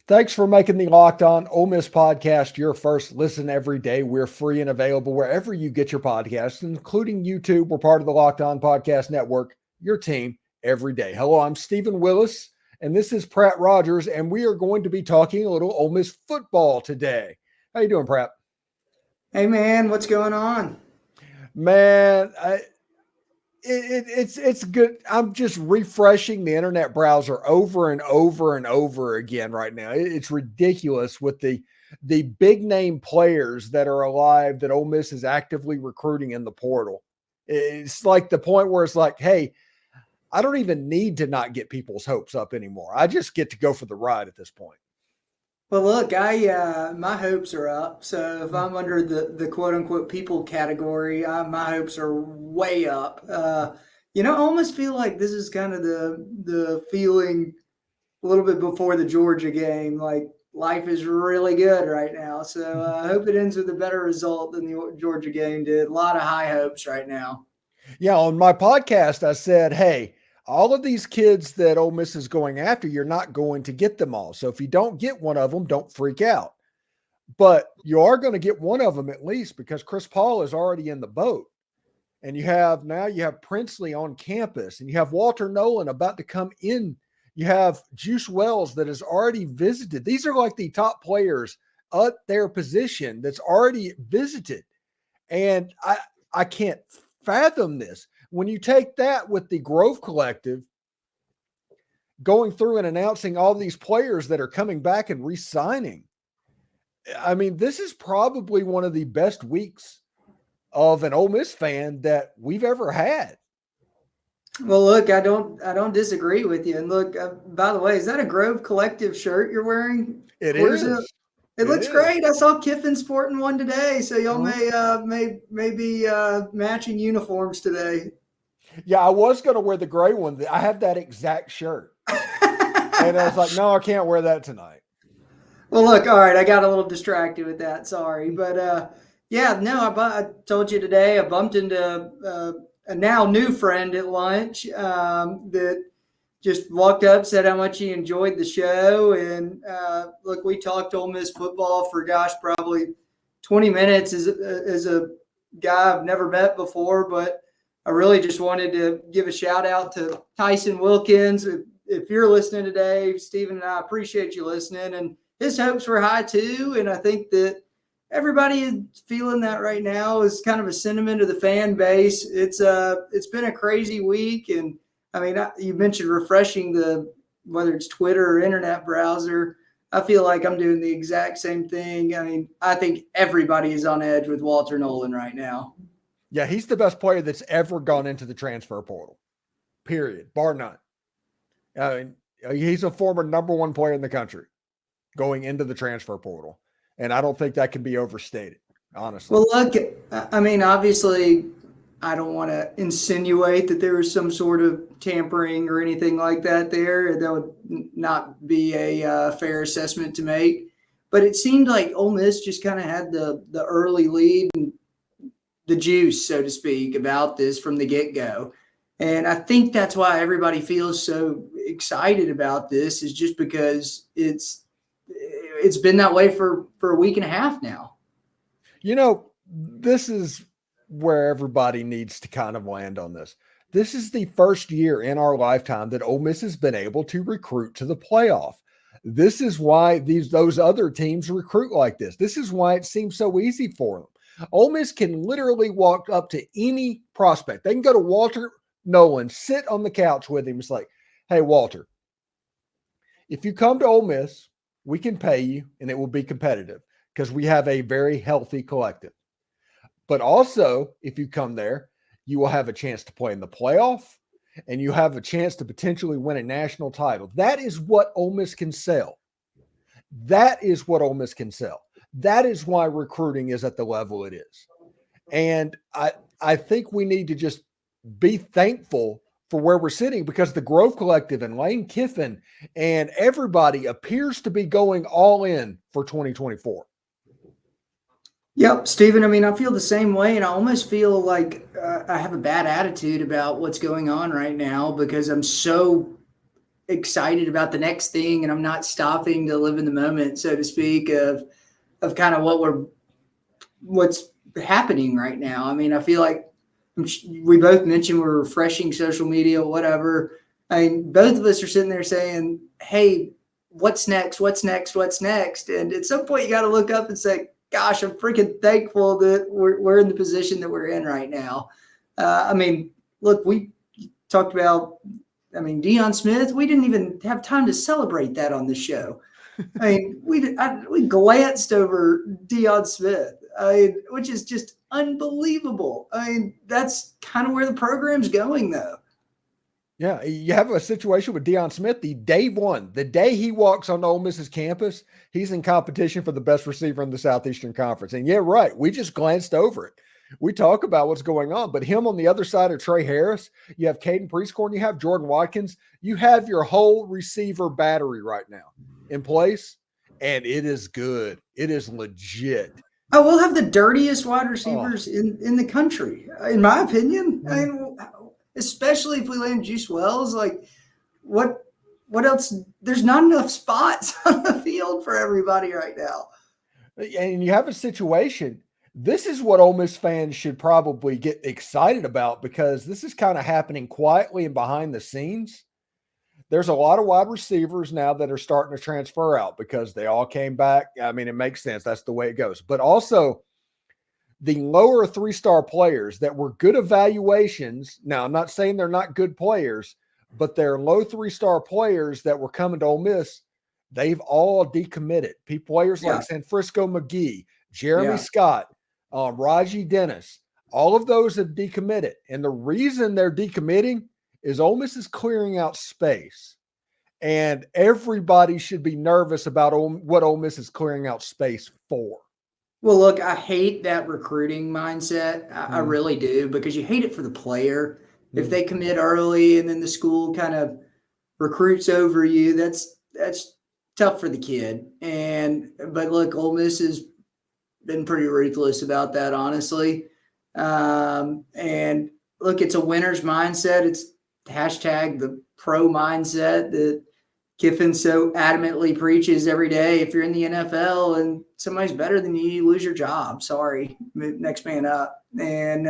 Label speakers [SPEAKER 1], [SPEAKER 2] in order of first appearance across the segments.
[SPEAKER 1] Thanks for making the Locked On Ole Miss podcast your first listen every day. We're free and available wherever you get your podcasts, including YouTube. We're part of the Locked On Podcast Network, your team every day. Hello, I'm Stephen Willis, and this is Pratt Rogers, and we are going to be talking a little Ole Miss football today. How you doing, Pratt?
[SPEAKER 2] Hey, man, what's going on?
[SPEAKER 1] Man, it's good. I'm just refreshing the internet browser over and over and over again right now. It's ridiculous with the big name players that are alive that Ole Miss is actively recruiting in the portal. It's like the point where it's like, hey, I don't even need to not get people's hopes up anymore. I just get to go for the ride at this point.
[SPEAKER 2] Well, look, my hopes are up. So if I'm under the quote unquote people category, my hopes are way up. I almost feel like this is kind of the feeling a little bit before the Georgia game. Like life is really good right now. So I hope it ends with a better result than the Georgia game did. A lot of high hopes right now.
[SPEAKER 1] Yeah, on my podcast, I said, hey, all of these kids that Ole Miss is going after, you're not going to get them all. So if you don't get one of them, don't freak out. But you are going to get one of them at least because Chris Paul is already in the boat. And you have Princely on campus, and you have Walter Nolen about to come in. You have Juice Wells that has already visited. These are like the top players at their position that's already visited. And I can't fathom this. When you take that with the Grove Collective going through and announcing all these players that are coming back and re-signing, I mean, this is probably one of the best weeks of an Ole Miss fan that we've ever had.
[SPEAKER 2] Well, look, I don't disagree with you. And look, by the way, is that a Grove Collective shirt you're wearing?
[SPEAKER 1] It is.
[SPEAKER 2] It looks great. I saw Kiffin sporting one today, so y'all may be matching uniforms today.
[SPEAKER 1] Yeah, I was going to wear the gray one. I have that exact shirt, and I was like, no, I can't wear that tonight.
[SPEAKER 2] Well, look, all right, I got a little distracted with that. Sorry, but I told you today I bumped into a now new friend at lunch that just walked up, said how much he enjoyed the show. And look, we talked Ole Miss football for, probably 20 minutes as a guy I've never met before. But I really just wanted to give a shout out to Tyson Wilkins. If you're listening today, Stephen and I appreciate you listening. And his hopes were high too. And I think that everybody is feeling that right now is kind of a sentiment of the fan base. It's been a crazy week. And I mean, you mentioned refreshing whether it's Twitter or internet browser. I feel like I'm doing the exact same thing. I mean, I think everybody is on edge with Walter Nolen right now.
[SPEAKER 1] Yeah, he's the best player that's ever gone into the transfer portal, period, bar none. He's a former number one player in the country going into the transfer portal. And I don't think that can be overstated, honestly.
[SPEAKER 2] Well, look, I mean, obviously, I don't want to insinuate that there was some sort of tampering or anything like that there. That would not be a fair assessment to make. But it seemed like Ole Miss just kind of had the early lead and the juice, so to speak, about this from the get-go. And I think that's why everybody feels so excited about this, is just because it's been that way for a week and a half now.
[SPEAKER 1] This is where everybody needs to kind of land on this. This is the first year in our lifetime that Ole Miss has been able to recruit to the playoff. This is why those other teams recruit like this. This is why it seems so easy for them. Ole Miss can literally walk up to any prospect. They can go to Walter Nolen, sit on the couch with him. It's like, hey, Walter, if you come to Ole Miss, we can pay you and it will be competitive because we have a very healthy collective. But also, if you come there, you will have a chance to play in the playoff and you have a chance to potentially win a national title. That is what Ole Miss can sell. That is what Ole Miss can sell. That is why recruiting is at the level it is. And I think we need to just be thankful for where we're sitting because the Grove Collective and Lane Kiffin and everybody appears to be going all in for 2024.
[SPEAKER 2] Yep, Stephen, I mean, I feel the same way, and I almost feel like I have a bad attitude about what's going on right now because I'm so excited about the next thing, and I'm not stopping to live in the moment, so to speak, of kind of what's happening right now. I mean, I feel like we both mentioned we're refreshing social media, whatever. I mean, both of us are sitting there saying, "Hey, what's next? What's next? What's next?" And at some point, you got to look up and say, "Gosh, I'm freaking thankful that we're in the position that we're in right now." I mean, look, we talked about. I mean, Deion Smith. We didn't even have time to celebrate that on the show. I mean, we glanced over Deion Smith, which is just unbelievable. I mean, that's kind of where the program's going, though.
[SPEAKER 1] Yeah, you have a situation with Deion Smith. The day he walks on Ole Miss's campus, he's in competition for the best receiver in the Southeastern Conference. And yeah, right, we just glanced over it. We talk about what's going on, but him on the other side of Trey Harris, you have Caden Prieskorn, you have Jordan Watkins, you have your whole receiver battery right now in place, and it is good. It is legit.
[SPEAKER 2] Oh, we'll have the dirtiest wide receivers in the country, in my opinion. I mean, especially if we land Juice Wells. Like, what else? There's not enough spots on the field for everybody right now.
[SPEAKER 1] And you have a situation. This is what Ole Miss fans should probably get excited about, because this is kind of happening quietly and behind the scenes. There's a lot of wide receivers now that are starting to transfer out because they all came back. I mean, it makes sense. That's the way it goes. But also the lower 3-star players that were good evaluations. Now, I'm not saying they're not good players, but they're low 3-star players that were coming to Ole Miss. They've all decommitted. Players like Sanfrisco McGee, Jeremy Scott, Raji Dennis, all of those have decommitted. And the reason they're decommitting is Ole Miss is clearing out space. And everybody should be nervous about what Ole Miss is clearing out space for.
[SPEAKER 2] Well, look, I hate that recruiting mindset. I really do, because you hate it for the player. If they commit early and then the school kind of recruits over you, that's tough for the kid. But look, Ole Miss has been pretty ruthless about that, honestly. And look, it's a winner's mindset. It's hashtag the pro mindset that Kiffin so adamantly preaches every day. If you're in the NFL and somebody's better than you, you lose your job. Sorry, next man up. And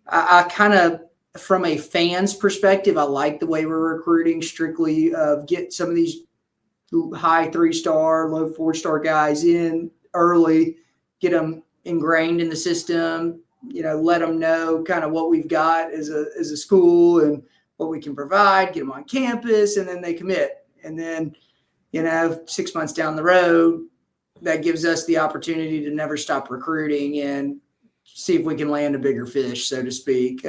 [SPEAKER 2] I kind of, from a fan's perspective, I like the way we're recruiting strictly get some of these high 3-star, low 4-star guys in early, get them ingrained in the system, let them know kind of what we've got as a school and what we can provide, get them on campus, and then they commit. And then, 6 months down the road, that gives us the opportunity to never stop recruiting and see if we can land a bigger fish, so to speak.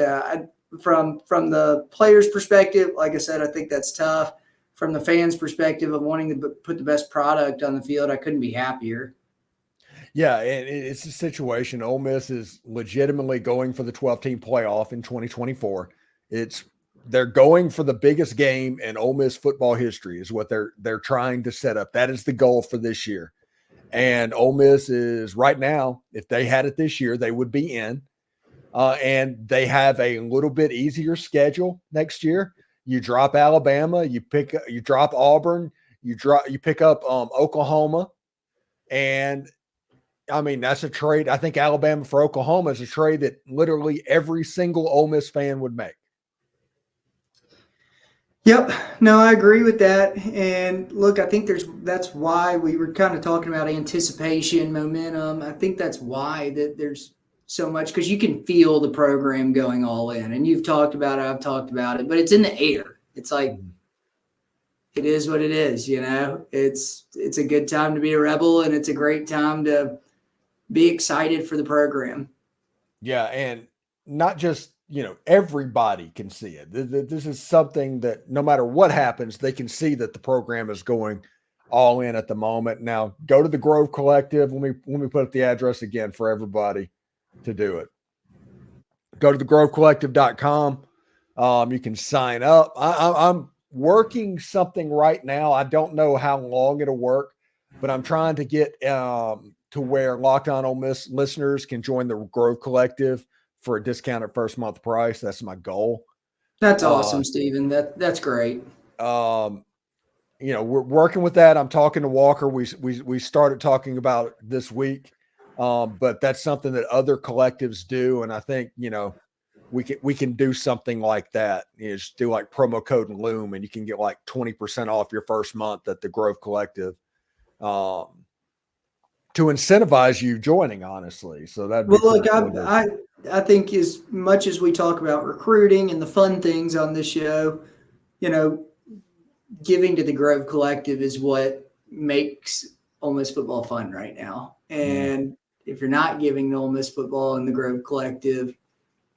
[SPEAKER 2] From the player's perspective, like I said, I think that's tough. From the fans' perspective of wanting to put the best product on the field, I couldn't be happier.
[SPEAKER 1] Yeah, and it's a situation. Ole Miss is legitimately going for the 12-team playoff in 2024. They're going for the biggest game in Ole Miss football history is what they're trying to set up. That is the goal for this year. And Ole Miss is right now, if they had it this year, they would be in. And they have a little bit easier schedule next year. You drop Alabama, you drop Auburn, you pick up Oklahoma, and I mean that's a trade. I think Alabama for Oklahoma is a trade that literally every single Ole Miss fan would make.
[SPEAKER 2] Yep, no, I agree with that. And look, I think that's why we were kind of talking about anticipation, momentum. I think that's why that there's so much, because you can feel the program going all in, and you've talked about it, I've talked about it, but it's in the air. It's like, it is what it is, it's a good time to be a Rebel, and it's a great time to be excited for the program.
[SPEAKER 1] Yeah. And not just, everybody can see it. This is something that no matter what happens, they can see that the program is going all in at the moment. Now go to the Grove Collective. Let me put up the address again for everybody to do it. Go to thegrovecollective.com. You can sign up. I'm working something right now. I don't know how long it'll work, but I'm trying to get to where Locked On Ole Miss listeners can join the Grove Collective for a discounted first month price. That's my goal.
[SPEAKER 2] That's awesome, Stephen. That's great.
[SPEAKER 1] we're working with that. I'm talking to Walker. We started talking about it this week, but that's something that other collectives do, and I think we can do something like that. Just do like promo code Loom, and you can get like 20% off your first month at the Grove Collective, to incentivize you joining. Honestly, so that.
[SPEAKER 2] Well, look, I think as much as we talk about recruiting and the fun things on this show, giving to the Grove Collective is what makes Ole Miss football fun right now. And if you're not giving to Ole Miss football and the Grove Collective,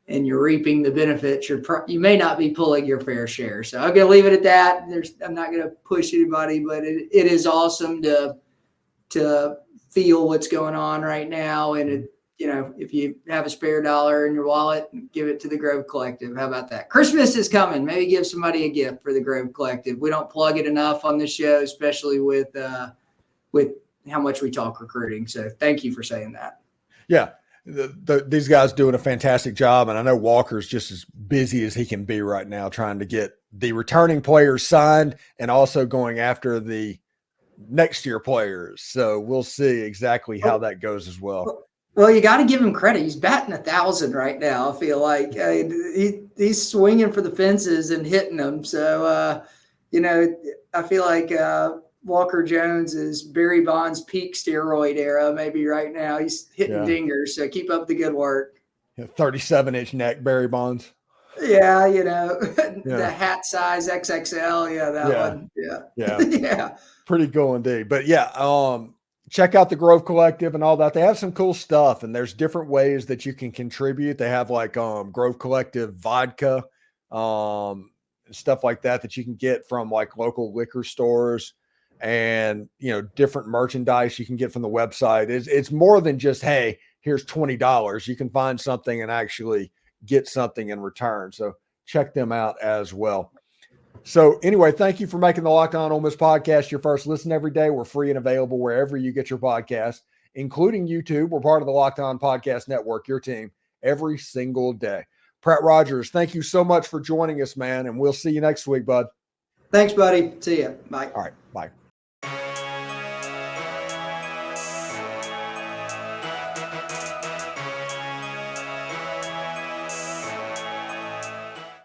[SPEAKER 2] and you're reaping the benefits, you may not be pulling your fair share. So I'm going to leave it at that. I'm not going to push anybody, but it is awesome to feel what's going on right now. And if you have a spare dollar in your wallet, give it to the Grove Collective. How about that? Christmas is coming. Maybe give somebody a gift for the Grove Collective. We don't plug it enough on this show, especially with how much we talk recruiting. So thank you for saying that.
[SPEAKER 1] Yeah. These guys doing a fantastic job, and I know Walker's just as busy as he can be right now trying to get the returning players signed and also going after the next year players. So we'll see exactly how that goes as well.
[SPEAKER 2] Well, you got to give him credit. He's batting 1,000 right now. I feel like he's swinging for the fences and hitting them. So I feel like Walker Jones is Barry Bonds' peak steroid era, maybe right now. He's hitting dingers, so keep up the good work.
[SPEAKER 1] 37-inch neck, Barry Bonds.
[SPEAKER 2] Yeah, the hat size XXL. Yeah, that one. Yeah.
[SPEAKER 1] Yeah. Pretty cool indeed. But check out the Grove Collective and all that. They have some cool stuff, and there's different ways that you can contribute. They have like Grove Collective vodka, stuff like that you can get from like local liquor stores. And different merchandise you can get from the website. It's more than just, hey, here's $20. You can find something and actually get something in return. So check them out as well. So anyway, thank you for making the Locked On Ole Miss podcast your first listen every day. We're free and available wherever you get your podcast, including YouTube. We're part of the Locked On Podcast Network, your team, every single day. Pratt Rogers, thank you so much for joining us, man, and we'll see you next week, bud.
[SPEAKER 2] Thanks, buddy. See ya. Bye.
[SPEAKER 1] All right. Bye.